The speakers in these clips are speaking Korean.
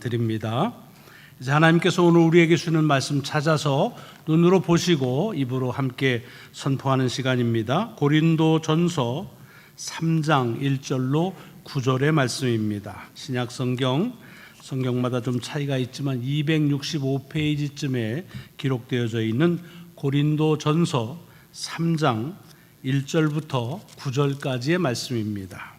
드립니다. 이제 하나님께서 오늘 우리에게 주는 말씀 찾아서 눈으로 보시고 입으로 함께 선포하는 시간입니다. 고린도전서 3장 1절로 9절의 말씀입니다. 신약 성경마다 좀 차이가 있지만 265페이지쯤에 기록되어져 있는 고린도전서 3장 1절부터 9절까지의 말씀입니다.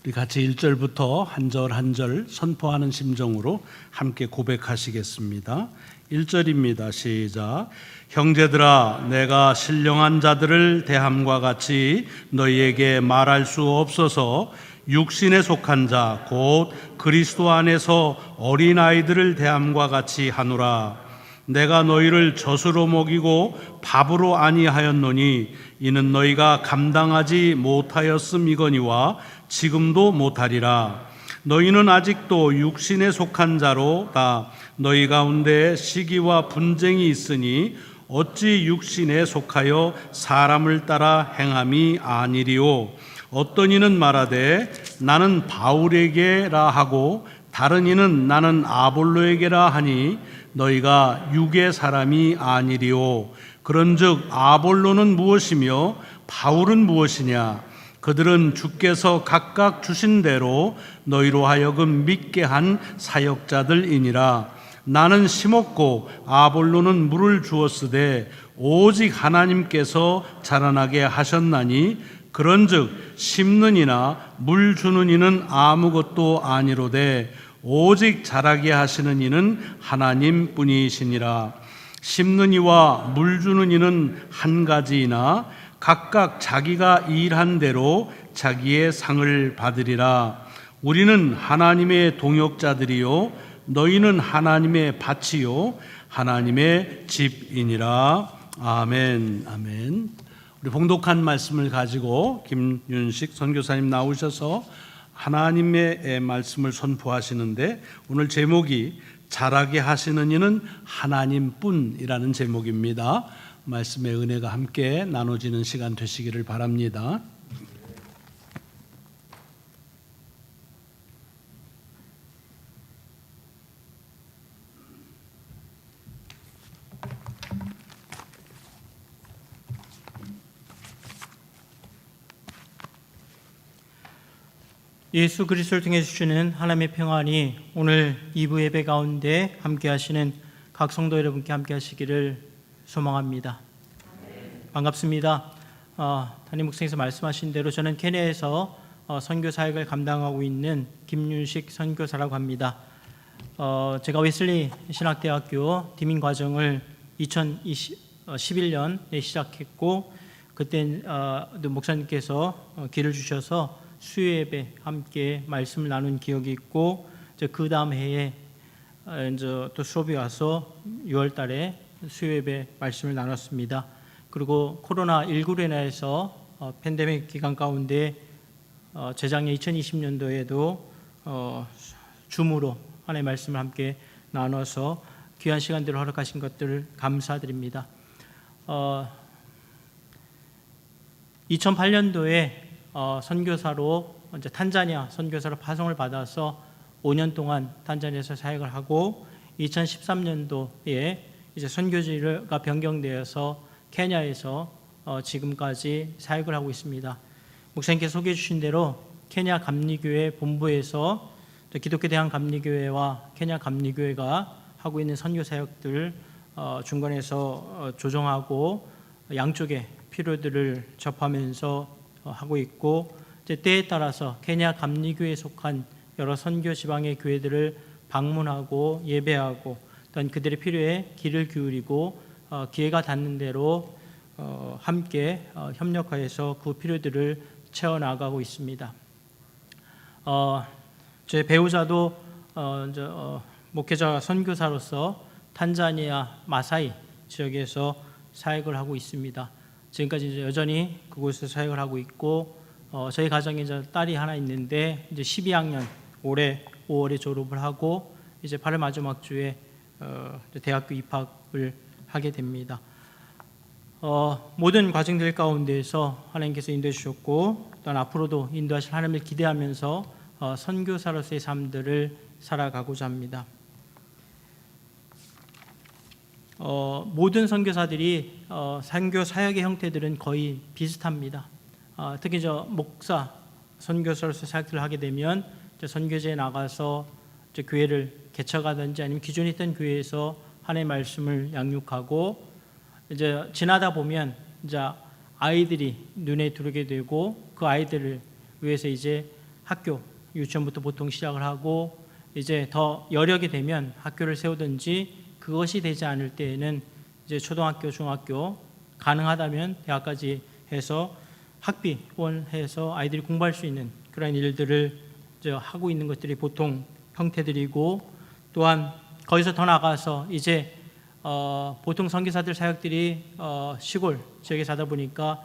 우리 같이 1절부터 한 절 한 절 선포하는 심정으로 함께 고백하시겠습니다. 1절입니다. 시작. 형제들아, 내가 신령한 자들을 대함과 같이 너희에게 말할 수 없어서 육신에 속한 자 곧 그리스도 안에서 어린아이들을 대함과 같이 하노라. 내가 너희를 젖으로 먹이고 밥으로 아니하였노니 이는 너희가 감당하지 못하였음이거니와 지금도 못하리라. 너희는 아직도 육신에 속한 자로다. 너희 가운데 시기와 분쟁이 있으니 어찌 육신에 속하여 사람을 따라 행함이 아니리요. 어떤 이는 말하되 나는 바울에게라 하고 다른 이는 나는 아볼로에게라 하니 너희가 육의 사람이 아니리요. 그런즉 아볼로는 무엇이며 바울은 무엇이냐? 그들은 주께서 각각 주신 대로 너희로 하여금 믿게 한 사역자들이니라. 나는 심었고 아볼로는 물을 주었으되 오직 하나님께서 자라나게 하셨나니 그런즉 심는 이나 물 주는 이는 아무것도 아니로되 오직 자라게 하시는 이는 하나님뿐이시니라. 심는 이와 물 주는 이는 한 가지이나 각각 자기가 일한 대로 자기의 상을 받으리라. 우리는 하나님의 동역자들이요 너희는 하나님의 밭이요 하나님의 집이니라. 아멘. 아멘. 우리 봉독한 말씀을 가지고 김윤식 선교사님 나오셔서 하나님의 말씀을 선포하시는데 오늘 제목이 자라게 하시는 이는 하나님뿐이라는 제목입니다. 말씀의 은혜가 함께 나눠지는 시간 되시기를 바랍니다. 예수 그리스도를 통해 주시는 하나님의 평안이 오늘 2부 예배 가운데 함께 하시는 각 성도 여러분께 함께 하시기를 소망합니다. 반갑습니다. 담임 목사님께서 말씀하신 대로 저는 케냐에서 선교 사역을 감당하고 있는 김윤식 선교사라고 합니다. 제가 웨슬리 신학대학교 디민 과정을 2011년에 시작했고 그때 목사님께서 기회를 주셔서 수요예배 함께 말씀을 나눈 기억이 있고 그 다음 해에 또 수업이 와서 6월 달에 수요예배 말씀을 나눴습니다. 그리고 코로나19로 인해서 팬데믹 기간 가운데 재작년 2020년도에도 줌으로 하나님의 말씀을 함께 나눠서 귀한 시간들을 허락하신 것들을 감사드립니다. 2008년도에 선교사로 이제 탄자니아 선교사로 파송을 받아서 5년 동안 탄자니아에서 사역을 하고 2013년도에 이제 선교지가 변경되어서 케냐에서 지금까지 사역을 하고 있습니다. 목사님께서 소개해 주신 대로 케냐 감리교회 본부에서 기독교 대한 감리교회와 케냐 감리교회가 하고 있는 선교 사역들 중간에서 조정하고 양쪽의 필요들을 접하면서 하고 있고 때에 따라서 케냐 감리교회에 속한 여러 선교 지방의 교회들을 방문하고 예배하고 또한 그들의 필요에 귀를 기울이고 기회가 닿는 대로 함께 협력하여서 그 필요들을 채워나가고 있습니다. 제 배우자도 목회자 선교사로서 탄자니아 마사이 지역에서 사역을 하고 있습니다. 지금까지 이제 여전히 그곳에서 사역을 하고 있고 저희 가정에 이제 딸이 하나 있는데 이제 12학년 올해 5월에 졸업을 하고 이제 8월 마지막 주에 대학교 입학을 하게 됩니다. 모든 과정들 가운데에서 하나님께서 인도해 주셨고 또한 앞으로도 인도하실 하나님을 기대하면서 선교사로서의 삶들을 살아가고자 합니다. 모든 선교사들이 선교 사역의 형태들은 거의 비슷합니다. 특히 목사 선교사로서 사역들을 하게 되면 선교지에 나가서 교회를 개척하든지 아니면 기존에 있던 교회에서 하나님의 말씀을 양육하고 이제 지나다 보면 이제 아이들이 눈에 들어오게 되고 그 아이들을 위해서 이제 학교 유치원부터 보통 시작을 하고 이제 더 여력이 되면 학교를 세우든지 그것이 되지 않을 때에는 이제 초등학교, 중학교 가능하다면 대학까지 해서 학비 후원해서 아이들이 공부할 수 있는 그런 일들을 이제 하고 있는 것들이 보통 형태들이고 또한 거기서 더 나가서 이제 보통 선교사들 사역들이 시골 지역에 사다 보니까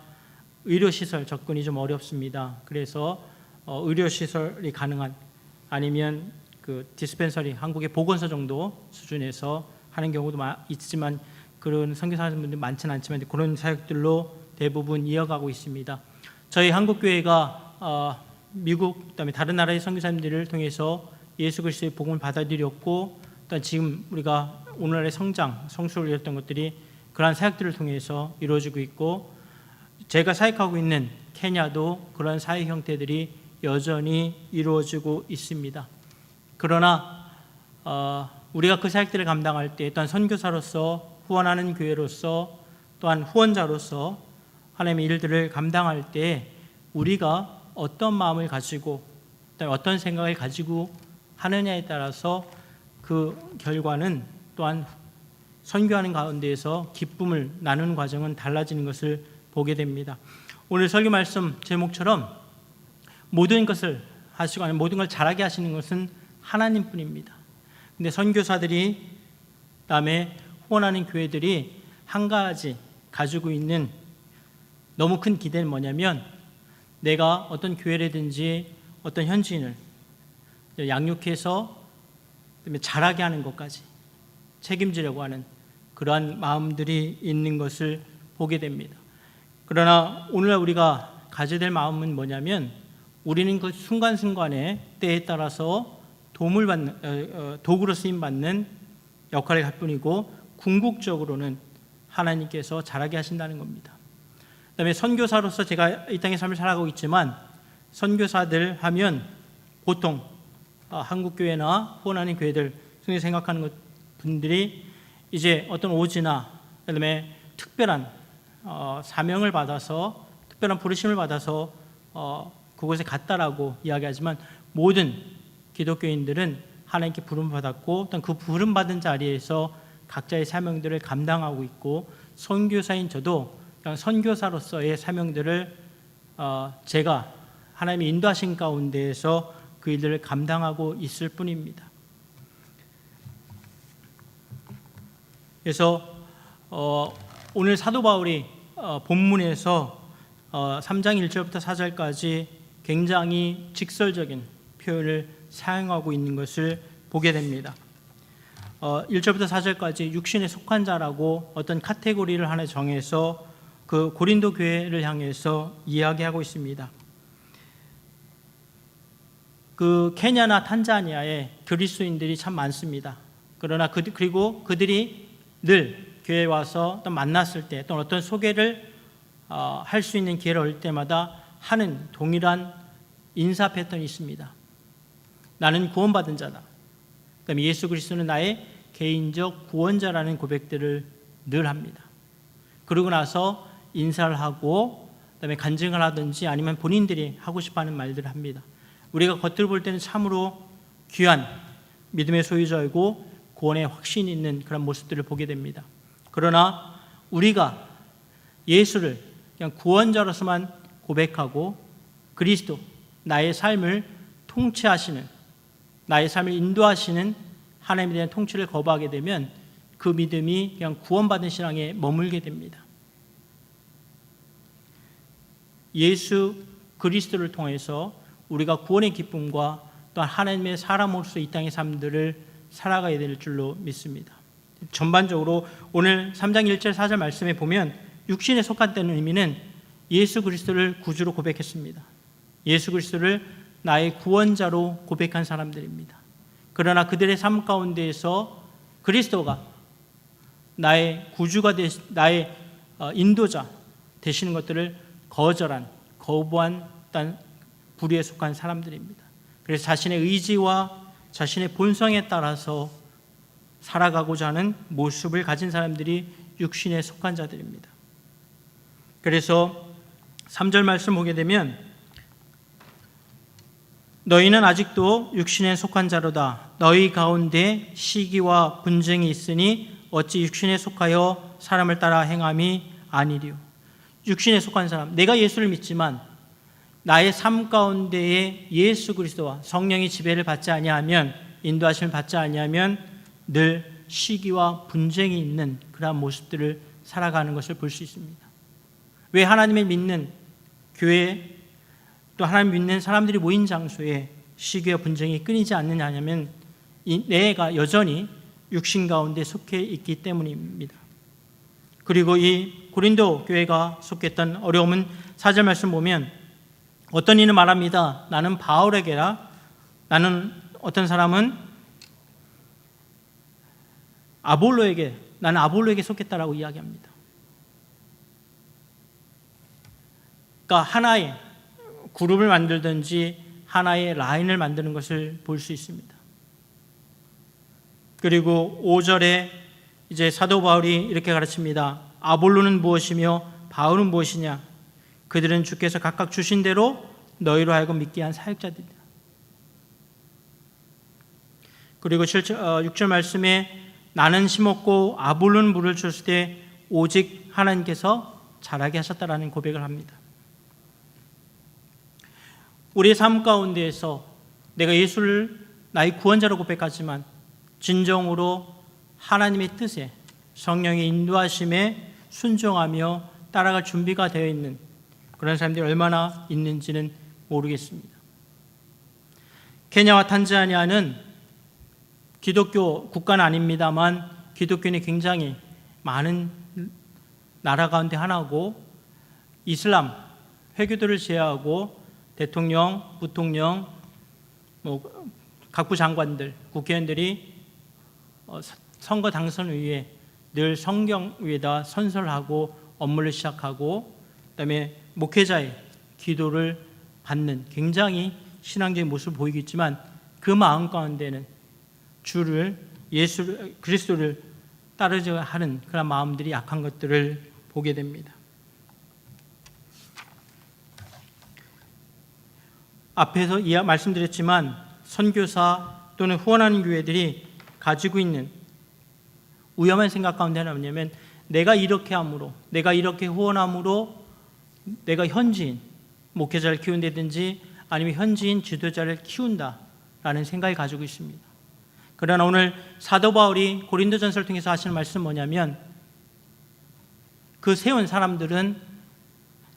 의료시설 접근이 좀 어렵습니다. 그래서 의료시설이 가능한 아니면 그 디스펜서리 한국의 보건소 정도 수준에서 하는 경우도 있지만 그런 선교사분들 많지는 않지만 그런 사역들로 대부분 이어가고 있습니다. 저희 한국교회가 미국 그다음에 다른 나라의 선교사님들을 통해서 예수 그리스도의 복음을 받아들였고 또 지금 우리가 오늘날의 성수를 이뤘던 것들이 그러한 사역들을 통해서 이루어지고 있고 제가 사역하고 있는 케냐도 그런 사역 형태들이 여전히 이루어지고 있습니다. 그러나 우리가 그 사역들을 감당할 때 또한 선교사로서 후원하는 교회로서 또한 후원자로서 하나님의 일들을 감당할 때 우리가 어떤 마음을 가지고 어떤 생각을 가지고 하느냐에 따라서 그 결과는 또한 선교하는 가운데에서 기쁨을 나누는 과정은 달라지는 것을 보게 됩니다. 오늘 설교 말씀 제목처럼 모든 것을 하시고 아니면 모든 걸 잘하게 하시는 것은 하나님뿐입니다. 근데 선교사들이 그다음에 후원하는 교회들이 한 가지 가지고 있는 너무 큰 기대는 뭐냐면 내가 어떤 교회라든지 어떤 현지인을 양육해서 잘하게 하는 것까지 책임지려고 하는 그러한 마음들이 있는 것을 보게 됩니다. 그러나 오늘날 우리가 가져야 될 마음은 뭐냐면 우리는 그 순간순간의 때에 따라서 도구로 쓰임받는 역할을 할 뿐이고 궁극적으로는 하나님께서 잘하게 하신다는 겁니다. 그다음에 선교사로서 제가 이 땅의 삶을 살아가고 있지만 선교사들 하면 보통 한국교회나 후원하는 교회들 중에 생각하는 분들이 이제 어떤 오지나 그다음에 특별한 사명을 받아서 특별한 부르심을 받아서 그곳에 갔다라고 이야기하지만 모든 기독교인들은 하나님께 부름을 받았고 또 그 부름 받은 자리에서 각자의 사명들을 감당하고 있고 선교사인 저도 선교사로서의 사명들을 제가 하나님의 인도하신 가운데에서 그 일들을 감당하고 있을 뿐입니다. 그래서 오늘 사도 바울이 본문에서 3장 1절부터 4절까지 굉장히 직설적인 표현을 사용하고 있는 것을 보게 됩니다. 1절부터 4절까지 육신에 속한 자라고 어떤 카테고리를 하나 정해서 그 고린도 교회를 향해서 이야기하고 있습니다. 그 케냐나 탄자니아에 그리스도인들이 참 많습니다. 그러나 그리고 그들이 늘 교회에 와서 또 만났을 때 또 어떤 소개를 할 수 있는 기회를 얻을 때마다 하는 동일한 인사 패턴이 있습니다. 나는 구원받은 자다. 그다음에 예수 그리스도는 나의 개인적 구원자라는 고백들을 늘 합니다. 그러고 나서 인사를 하고 그다음에 간증을 하든지 아니면 본인들이 하고 싶어하는 말들을 합니다. 우리가 겉으로 볼 때는 참으로 귀한 믿음의 소유자이고 구원의 확신이 있는 그런 모습들을 보게 됩니다. 그러나 우리가 예수를 그냥 구원자로서만 고백하고 그리스도, 나의 삶을 통치하시는, 나의 삶을 인도하시는 하나님에 대한 통치를 거부하게 되면 그 믿음이 그냥 구원받은 신앙에 머물게 됩니다. 예수 그리스도를 통해서 우리가 구원의 기쁨과 또한 하나님의 사람으로서 이 땅의 삶들을 살아가야 될 줄로 믿습니다. 전반적으로 오늘 3장 1절 4절 말씀에 보면 육신에 속한다는 의미는 예수 그리스도를 구주로 고백했습니다. 예수 그리스도를 나의 구원자로 고백한 사람들입니다. 그러나 그들의 삶 가운데에서 그리스도가 나의 구주가 나의 인도자 되시는 것들을 거부한 부류에 속한 사람들입니다. 그래서 자신의 의지와 자신의 본성에 따라서 살아가고자 하는 모습을 가진 사람들이 육신에 속한 자들입니다. 그래서 3절 말씀 보게 되면 너희는 아직도 육신에 속한 자로다. 너희 가운데 시기와 분쟁이 있으니 어찌 육신에 속하여 사람을 따라 행함이 아니리요. 육신에 속한 사람, 내가 예수를 믿지만 나의 삶 가운데에 예수 그리스도와 성령의 지배를 받지 아니하면, 인도하심을 받지 아니하면 늘 시기와 분쟁이 있는 그러한 모습들을 살아가는 것을 볼 수 있습니다. 왜 하나님을 믿는 교회 또 하나님 믿는 사람들이 모인 장소에 시기와 분쟁이 끊이지 않느냐 하면 내가 여전히 육신 가운데 속해 있기 때문입니다. 그리고 이 고린도 교회가 속했던 어려움은 4절 말씀 보면 어떤 이는 말합니다. 나는 바울에게라, 나는 어떤 사람은 나는 아볼로에게 속했다라고 이야기합니다. 그러니까 하나의 그룹을 만들든지 하나의 라인을 만드는 것을 볼 수 있습니다. 그리고 5절에 이제 사도 바울이 이렇게 가르칩니다. 아볼로는 무엇이며 바울은 무엇이냐? 그들은 주께서 각각 주신 대로 너희로 하여금 믿게 한 사역자들이다. 그리고 6절 말씀에 나는 심었고 아볼로는 물을 줬을 때 오직 하나님께서 자라게 하셨다라는 고백을 합니다. 우리의 삶 가운데에서 내가 예수를 나의 구원자로 고백하지만 진정으로 하나님의 뜻에, 성령의 인도하심에 순종하며 따라갈 준비가 되어 있는 그런 사람들이 얼마나 있는지는 모르겠습니다. 케냐와 탄자니아는 기독교 국가는 아닙니다만 기독교는 굉장히 많은 나라 가운데 하나고, 이슬람 회교도를 제외하고 대통령, 부통령, 각부 장관들, 국회의원들이 선거 당선 위에 늘 성경 위에다 선설하고 업무를 시작하고, 그다음에 목회자의 기도를 받는 굉장히 신앙적인 모습을 보이겠지만 그 마음 가운데는 그리스도를 따르려 하는 그런 마음들이 약한 것들을 보게 됩니다. 앞에서 말씀드렸지만 선교사 또는 후원하는 교회들이 가지고 있는 위험한 생각 가운데 하나는 뭐냐면 내가 이렇게 함으로, 내가 이렇게 후원함으로 내가 현지인 목회자를 키운다든지 아니면 현지인 지도자를 키운다라는 생각을 가지고 있습니다. 그러나 오늘 사도 바울이 고린도전서를 통해서 하시는 말씀은 뭐냐면 그 세운 사람들은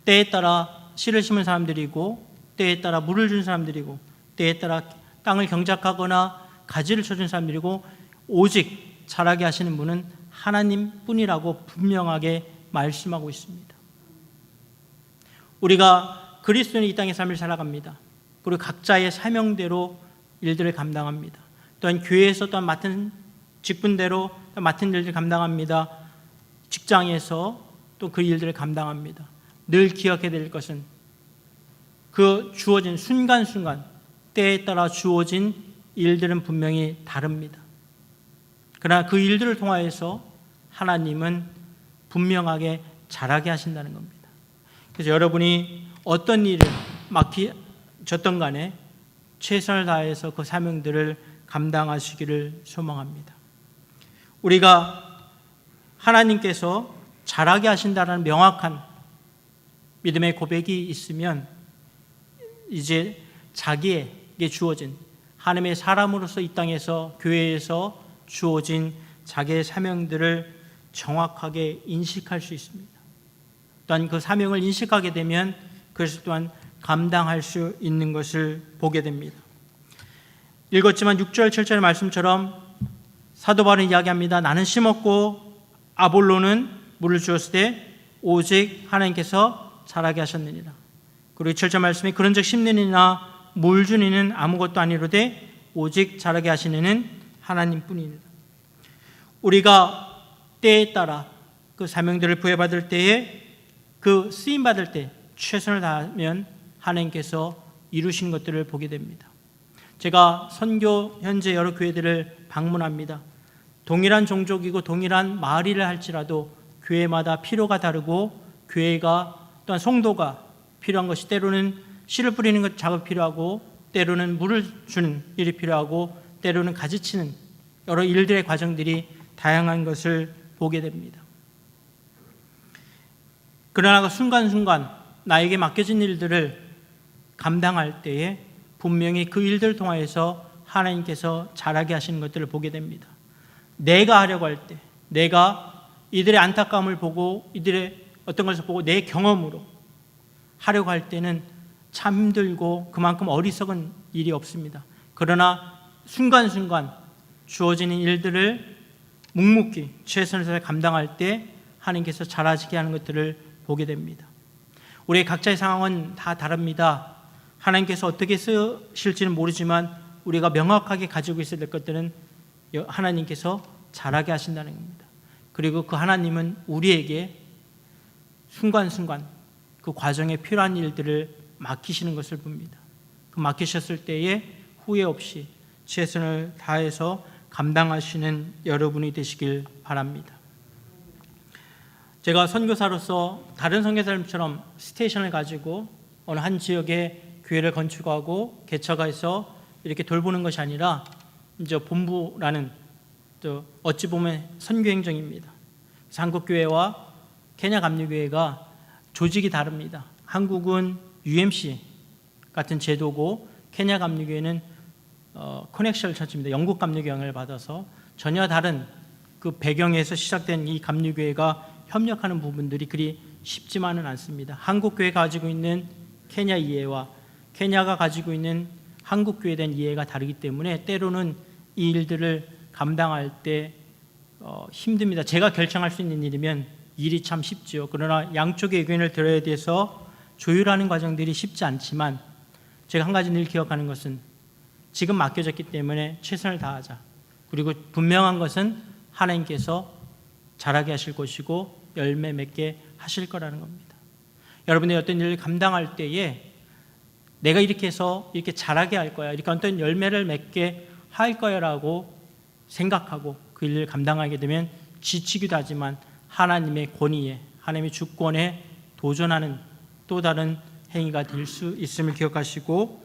때에 따라 씨를 심은 사람들이고 때에 따라 물을 준 사람들이고 때에 따라 땅을 경작하거나 가지를 쳐준 사람들이고 오직 자라게 하시는 분은 하나님뿐이라고 분명하게 말씀하고 있습니다. 우리가 그리스도인이 이 땅의 삶을 살아갑니다. 그리고 각자의 사명대로 일들을 감당합니다. 또한 교회에서 또한 맡은 직분대로 맡은 일들을 감당합니다. 직장에서 또 그 일들을 감당합니다. 늘 기억해야 될 것은 그 주어진 순간순간 때에 따라 주어진 일들은 분명히 다릅니다. 그러나 그 일들을 통하여서 하나님은 분명하게 자라게 하신다는 겁니다. 그래서 여러분이 어떤 일을 맡기셨던 간에 최선을 다해서 그 사명들을 감당하시기를 소망합니다. 우리가 하나님께서 자라게 하신다는 명확한 믿음의 고백이 있으면 이제 자기에게 주어진 하나님의 사람으로서 이 땅에서 교회에서 주어진 자기의 사명들을 정확하게 인식할 수 있습니다. 또한 그 사명을 인식하게 되면 그것을 또한 감당할 수 있는 것을 보게 됩니다. 읽었지만 6절, 7절의 말씀처럼 사도 바울은 이야기합니다. 나는 심었고 아볼로는 물을 주었을 때 오직 하나님께서 자라게 하셨느니라. 그리고 7절 말씀에 그런즉 심는 이나 물 주는 이는 아무것도 아니로되 오직 자라게 하시는 이는 하나님뿐이니라. 우리가 때에 따라 그 사명들을 부여받을 때에 그 쓰임 받을 때 최선을 다하면 하나님께서 이루신 것들을 보게 됩니다. 제가 선교 현재 여러 교회들을 방문합니다. 동일한 종족이고 동일한 마을이라 할지라도 교회마다 필요가 다르고 교회가 또한 성도가 필요한 것이 때로는 씨를 뿌리는 것 작업이 필요하고 때로는 물을 주는 일이 필요하고 때로는 가지치는 여러 일들의 과정들이 다양한 것을 보게 됩니다. 그러나 그 순간순간 나에게 맡겨진 일들을 감당할 때에 분명히 그 일들을 통하여서 하나님께서 자라게 하시는 것들을 보게 됩니다. 내가 하려고 할 때, 내가 이들의 안타까움을 보고 이들의 어떤 것을 보고 내 경험으로 하려고 할 때는 참 힘들고 그만큼 어리석은 일이 없습니다. 그러나 순간순간 주어지는 일들을 묵묵히 최선을 다해 감당할 때 하나님께서 자라지게 하는 것들을 보게 됩니다. 우리의 각자의 상황은 다 다릅니다. 하나님께서 어떻게 쓰실지는 모르지만 우리가 명확하게 가지고 있어야 될 것들은 하나님께서 자라게 하신다는 겁니다. 그리고 그 하나님은 우리에게 순간순간 그 과정에 필요한 일들을 맡기시는 것을 봅니다. 그 맡기셨을 때에 후회 없이 최선을 다해서 감당하시는 여러분이 되시길 바랍니다. 제가 선교사로서 다른 선교사님처럼 스테이션을 가지고 어느 한 지역에 교회를 건축하고 개척해서 이렇게 돌보는 것이 아니라 이제 본부라는 또 어찌 보면 선교 행정입니다. 한국 교회와 케냐 감리교회가 조직이 다릅니다. 한국은 UMC 같은 제도고 케냐 감리교회는 커넥션 처치입니다. 영국 감리교 영향을 받아서 전혀 다른 그 배경에서 시작된 이 감리교회가 협력하는 부분들이 그리 쉽지만은 않습니다. 한국 교회가 가지고 있는 케냐 이해와 케냐가 가지고 있는 한국 교회에 대한 이해가 다르기 때문에 때로는 이 일들을 감당할 때 힘듭니다. 제가 결정할 수 있는 일이면 일이 참 쉽지요. 그러나 양쪽의 의견을 들어야 돼서 조율하는 과정들이 쉽지 않지만 제가 한 가지 늘 기억하는 것은 지금 맡겨졌기 때문에 최선을 다하자. 그리고 분명한 것은 하나님께서 잘하게 하실 것이고 열매 맺게 하실 거라는 겁니다. 여러분의 어떤 일을 감당할 때에 내가 이렇게 해서 이렇게 잘하게 할 거야, 이렇게 어떤 열매를 맺게 할 거야라고 생각하고 그 일을 감당하게 되면 지치기도 하지만 하나님의 권위에, 하나님의 주권에 도전하는 또 다른 행위가 될 수 있음을 기억하시고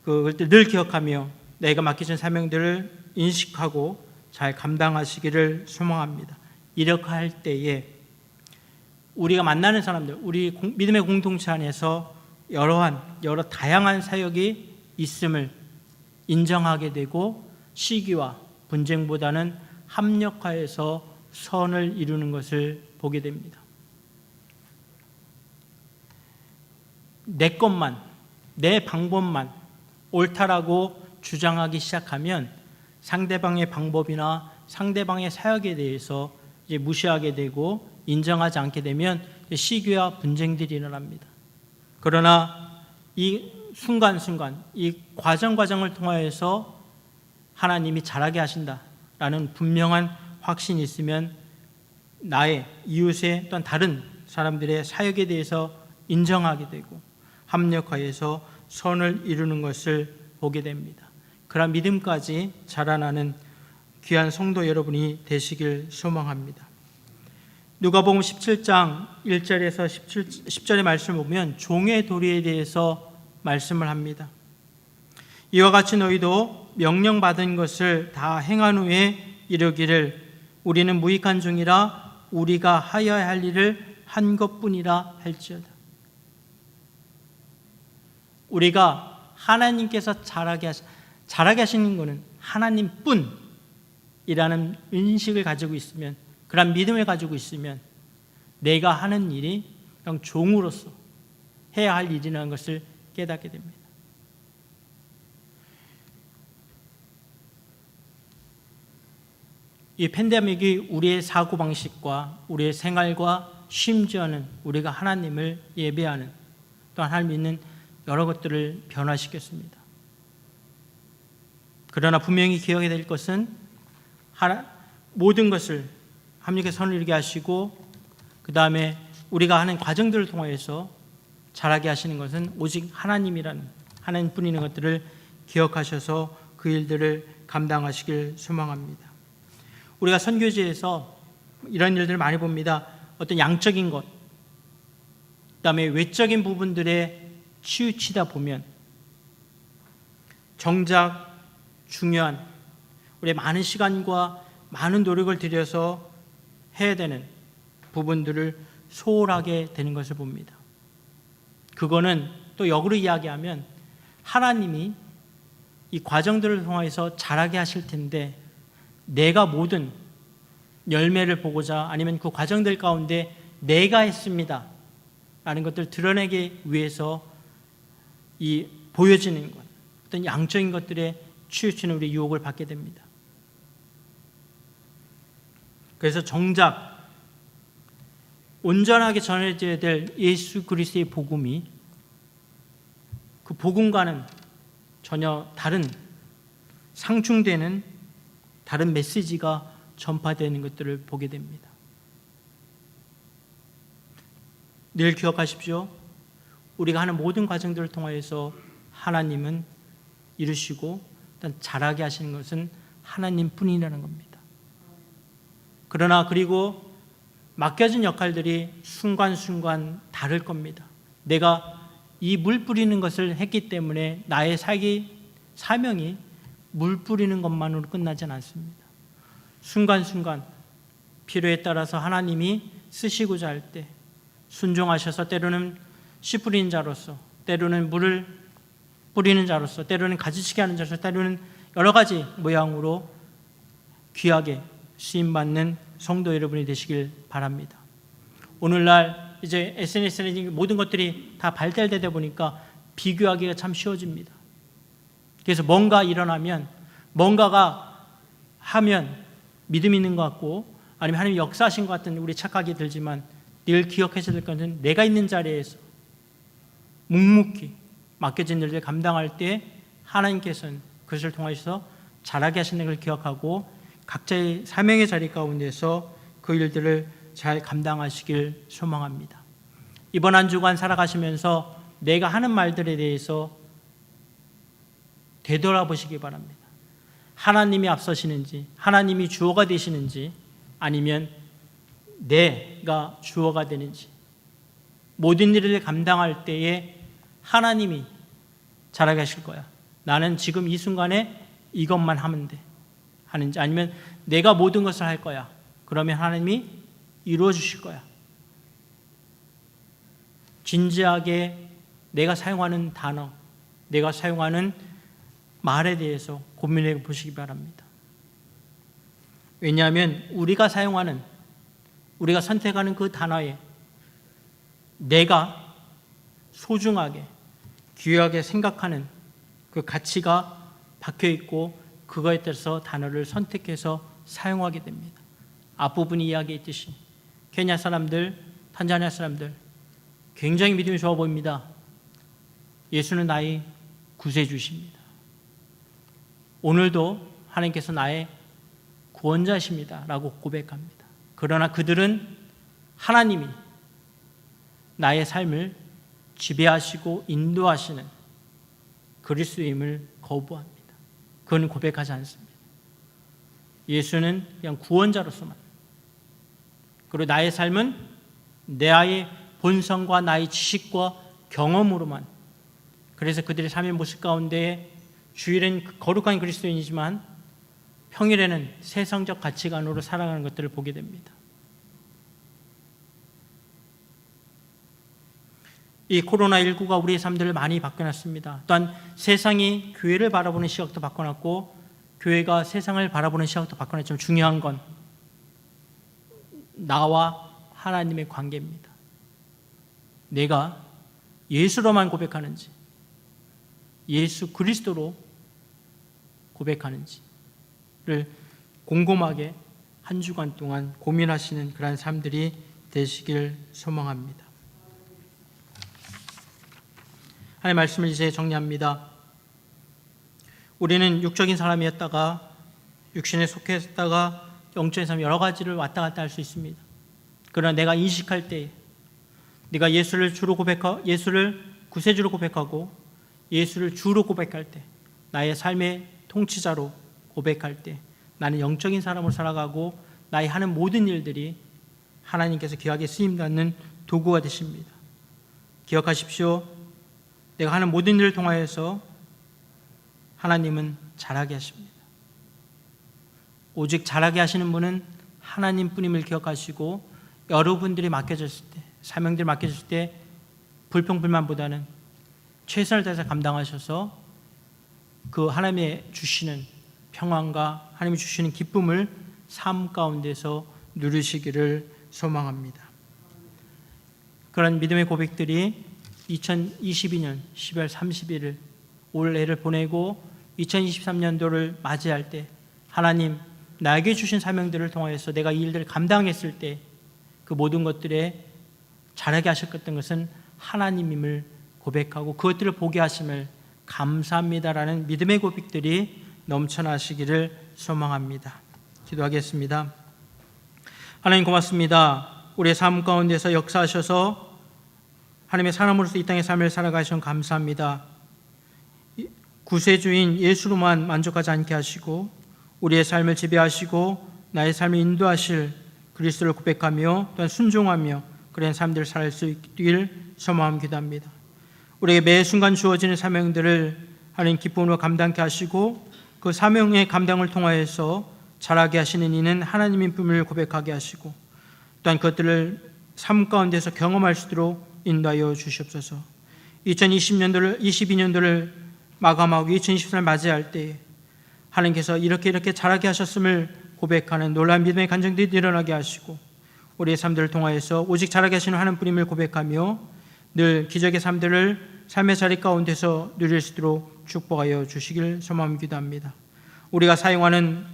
그걸 늘 기억하며 내가 맡겨진 사명들을 인식하고 잘 감당하시기를 소망합니다. 이렇게 할 때에 우리가 만나는 사람들, 우리 믿음의 공동체 안에서 여러 다양한 사역이 있음을 인정하게 되고 시기와 분쟁보다는 합력하여서 선을 이루는 것을 보게 됩니다. 내 것만, 내 방법만 옳다라고 주장하기 시작하면 상대방의 방법이나 상대방의 사역에 대해서 이제 무시하게 되고 인정하지 않게 되면 시기와 분쟁들이 일어납니다. 그러나 이 순간순간 이 과정을 통하여서 하나님이 잘하게 하신다라는 분명한 확신이 있으면 나의 이웃의 또한 다른 사람들의 사역에 대해서 인정하게 되고 합력하여서 선을 이루는 것을 보게 됩니다. 그러한 믿음까지 자라나는 귀한 성도 여러분이 되시길 소망합니다. 누가복음 17장 1절에서 10절의 말씀을 보면 종의 도리에 대해서 말씀을 합니다. 이와 같이 너희도 명령받은 것을 다 행한 후에 이르기를 우리는 무익한 종이라 우리가 하여야 할 일을 한 것뿐이라 할지어다. 우리가 하나님께서 잘하게 하시는 것은 하나님뿐이라는 인식을 가지고 있으면, 그런 믿음을 가지고 있으면 내가 하는 일이 그냥 종으로서 해야 할 일이라는 것을 깨닫게 됩니다. 이 팬데믹이 우리의 사고방식과 우리의 생활과 심지어는 우리가 하나님을 예배하는 또 하나님 믿는 여러 것들을 변화시켰습니다. 그러나 분명히 기억해야 될 것은 모든 것을 하나님께 선을 이루게 하시고 그 다음에 우리가 하는 과정들을 통해서 자라게 하시는 것은 오직 하나님이라는 하나님뿐인 것들을 기억하셔서 그 일들을 감당하시길 소망합니다. 우리가 선교지에서 이런 일들을 많이 봅니다. 어떤 양적인 것, 그다음에 외적인 부분들에 치우치다 보면 정작 중요한 우리의 많은 시간과 많은 노력을 들여서 해야 되는 부분들을 소홀하게 되는 것을 봅니다. 그거는 또 역으로 이야기하면 하나님이 이 과정들을 통해서 자라게 하실 텐데 내가 모든 열매를 보고자 아니면 그 과정들 가운데 내가 했습니다 라는 것들을 드러내기 위해서 이 보여지는 것, 어떤 양적인 것들에 치우치는 우리 유혹을 받게 됩니다. 그래서 정작 온전하게 전해져야 될 예수 그리스도의 복음이 그 복음과는 전혀 다른 상충되는 다른 메시지가 전파되는 것들을 보게 됩니다. 늘 기억하십시오. 우리가 하는 모든 과정들을 통하여서 하나님은 이루시고 일단 자라게 하시는 것은 하나님뿐이라는 겁니다. 그러나 그리고 맡겨진 역할들이 순간순간 다를 겁니다. 내가 이 물 뿌리는 것을 했기 때문에 나의 사명이 물 뿌리는 것만으로 끝나진 않습니다. 순간순간 필요에 따라서 하나님이 쓰시고자 할 때 순종하셔서 때로는 씨 뿌리는 자로서, 때로는 물을 뿌리는 자로서, 때로는 가지치기 하는 자로서, 때로는 여러 가지 모양으로 귀하게 쓰임받는 성도 여러분이 되시길 바랍니다. 오늘날 이제 SNS나 모든 것들이 다 발달되다 보니까 비교하기가 참 쉬워집니다. 그래서 뭔가 일어나면 뭔가가 하면 믿음이 있는 것 같고 아니면 하나님 역사하신 것 같은 우리 착각이 들지만 늘 기억하셔야 될 것은 내가 있는 자리에서 묵묵히 맡겨진 일을 감당할 때 하나님께서는 그것을 통하여서 잘하게 하시는 걸 기억하고 각자의 사명의 자리 가운데서 그 일들을 잘 감당하시길 소망합니다. 이번 한 주간 살아가시면서 내가 하는 말들에 대해서 되돌아보시기 바랍니다. 하나님이 앞서시는지, 하나님이 주어가 되시는지, 아니면 내가 주어가 되는지, 모든 일을 감당할 때에 하나님이 잘하게 하실 거야. 나는 지금 이 순간에 이것만 하면 돼. 하는지, 아니면 내가 모든 것을 할 거야. 그러면 하나님이 이루어 주실 거야. 진지하게 내가 사용하는 단어, 내가 사용하는 말에 대해서 고민해 보시기 바랍니다. 왜냐하면 우리가 사용하는, 우리가 선택하는 그 단어에 내가 소중하게, 귀하게 생각하는 그 가치가 박혀 있고 그거에 따라서 단어를 선택해서 사용하게 됩니다. 앞부분이 이야기했듯이 케냐 사람들, 탄자니아 사람들 굉장히 믿음이 좋아 보입니다. 예수는 나의 구세주십니다. 오늘도 하나님께서 나의 구원자십니다 라고 고백합니다. 그러나 그들은 하나님이 나의 삶을 지배하시고 인도하시는 그리스도임을 거부합니다. 그건 고백하지 않습니다. 예수는 그냥 구원자로서만, 그리고 나의 삶은 나의 본성과 나의 지식과 경험으로만, 그래서 그들의 삶의 모습 가운데 주일엔 거룩한 그리스도인이지만 평일에는 세상적 가치관으로 살아가는 것들을 보게 됩니다. 이 코로나19가 우리의 삶들을 많이 바꿔놨습니다. 또한 세상이 교회를 바라보는 시각도 바꿔놨고 교회가 세상을 바라보는 시각도 바꿔놨지만 중요한 건 나와 하나님의 관계입니다. 내가 예수로만 고백하는지 예수 그리스도로 고백하는지를 곰곰하게 한 주간 동안 고민하시는 그런 삶들이 되시길 소망합니다. 하나님의 말씀을 이제 정리합니다. 우리는 육적인 사람이었다가 육신에 속했다가 영적인 사람 여러 가지를 왔다 갔다 할 수 있습니다. 그러나 내가 인식할 때, 네가 예수를 구세주로 고백하고 예수를 주로 고백할 때, 나의 삶의 통치자로 고백할 때 나는 영적인 사람으로 살아가고 나의 하는 모든 일들이 하나님께서 귀하게 쓰임받는 도구가 되십니다. 기억하십시오. 내가 하는 모든 일을 통하여서 하나님은 잘하게 하십니다. 오직 잘하게 하시는 분은 하나님뿐임을 기억하시고 여러분들이 맡겨졌을 때, 사명들이 맡겨졌을 때 불평불만보다는 최선을 다해서 감당하셔서 그 하나님의 주시는 평안과 하나님이 주시는 기쁨을 삶 가운데서 누리시기를 소망합니다. 그런 믿음의 고백들이 2022년 12월 31일 올해를 보내고 2023년도를 맞이할 때 하나님 나에게 주신 사명들을 통하여서 내가 이 일들을 감당했을 때 그 모든 것들에 잘하게 하셨던 것은 하나님임을 고백하고 그것들을 보게 하심을 감사합니다라는 믿음의 고백들이 넘쳐나시기를 소망합니다. 기도하겠습니다. 하나님 고맙습니다. 우리의 삶 가운데서 역사하셔서 하나님의 사람으로서 이 땅의 삶을 살아가시면 감사합니다. 구세주인 예수로만 만족하지 않게 하시고 우리의 삶을 지배하시고 나의 삶을 인도하실 그리스도를 고백하며 또한 순종하며 그런 삶들을 살 수 있길 소망하며 기도합니다. 우리에게 매 순간 주어지는 사명들을 하나님 기쁨으로 감당케 하시고 그 사명의 감당을 통하여서 잘하게 하시는 이는 하나님인 품을 고백하게 하시고 또한 그것들을 삶 가운데서 경험할 수 있도록 인도하여 주시옵소서. 22년도를 마감하고 2024년을 맞이할 때 하나님께서 이렇게 잘하게 하셨음을 고백하는 놀라운 믿음의 간증들이 일어나게 하시고 우리의 삶들을 통하여서 오직 잘하게 하시는 하나님뿐임을 고백하며 늘 기적의 삶들을 삶의 자리 가운데서 누릴 수 있도록 축복하여 주시길 소망하며 기도합니다. 우리가 사용하는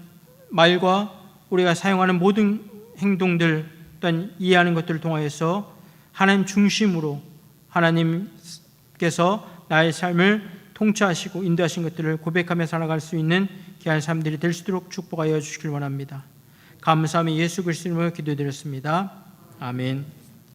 말과 우리가 사용하는 모든 행동들 또한 이해하는 것들을 통하여서 하나님 중심으로 하나님께서 나의 삶을 통치하시고 인도하신 것들을 고백하며 살아갈 수 있는 귀한 삶들이 될 수 있도록 축복하여 주시길 원합니다. 감사하며 예수 그리스도 이름으로 기도드렸습니다. 아멘.